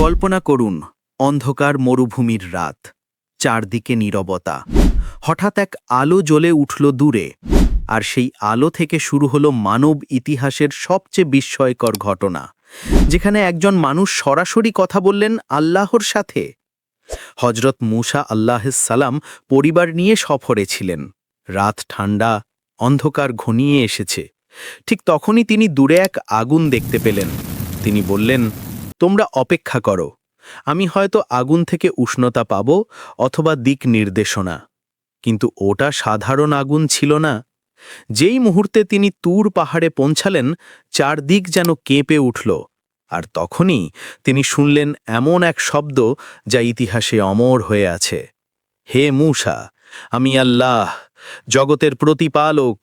কল্পনা করুন অন্ধকার মরুভূমির রাত, চারদিকে নীরবতা। হঠাৎ এক আলো জ্বলে উঠল দূরে, আর সেই আলো থেকে শুরু হলো মানব ইতিহাসের সবচেয়ে বিস্ময়কর ঘটনা, যেখানে একজন মানুষ সরাসরি কথা বললেন আল্লাহর সাথে। হজরত মূসা আলাইহিস সালাম পরিবার নিয়ে সফরে ছিলেন। রাত ঠান্ডা, অন্ধকার ঘনিয়ে এসেছে। ঠিক তখনই তিনি দূরে এক আগুন দেখতে পেলেন। তিনি বললেন, তোমরা অপেক্ষা করো, আমি হয়তো আগুন থেকে উষ্ণতা পাব অথবা দিক নির্দেশনা। কিন্তু ওটা সাধারণ আগুন ছিল না। যেই মুহূর্তে তিনি তুর পাহাড়ে পৌঁছালেন, চারদিক যেন কেঁপে উঠল। আর তখনই তিনি শুনলেন এমন এক শব্দ যা ইতিহাসে অমর হয়ে আছে। হে মূসা, আমি আল্লাহ, জগতের প্রতিপালক।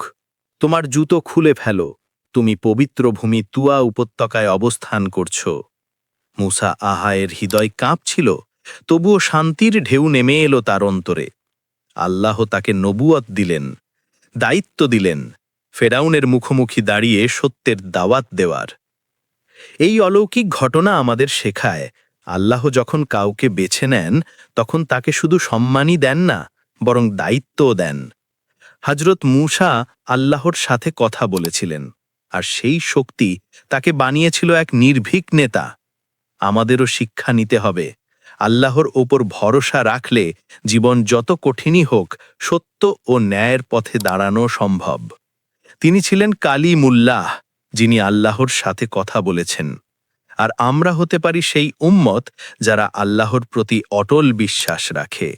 তোমার জুতো খুলে ফেলো, তুমি পবিত্র ভূমি তুয়া উপত্যকায় অবস্থান করছ। মূসা আহায়ের হৃদয় কাঁপছিল, তবুও শান্তির ঢেউ নেমে এলো তার অন্তরে। আল্লাহ তাকে নবুয়ত দিলেন, দায়িত্ব দিলেন, ফেরাউনের মুখোমুখি দাঁড়িয়ে সত্যের দাওয়াত দেওয়ার। এই অলৌকিক ঘটনা আমাদের শেখায়, আল্লাহ যখন কাউকে বেছে নেন, তখন তাকে শুধু সম্মানই দেন না, বরং দায়িত্বও দেন। হজরত মূসা আল্লাহর সাথে কথা বলেছিলেন, আর সেই শক্তি তাকে বানিয়েছিল এক নির্ভীক নেতা। আমাদেরও শিক্ষা নিতে হবে, আল্লাহর ওপর ভরসা রাখলে জীবন যত কঠিনই হোক, সত্য ও ন্যায়ের পথে দাঁড়ানো সম্ভব। তিনি ছিলেন কালিমুল্লাহ, যিনি আল্লাহর সাথে কথা বলেছেন। আর আমরা হতে পারি সেই উম্মত যারা আল্লাহর প্রতি অটল বিশ্বাস রাখে।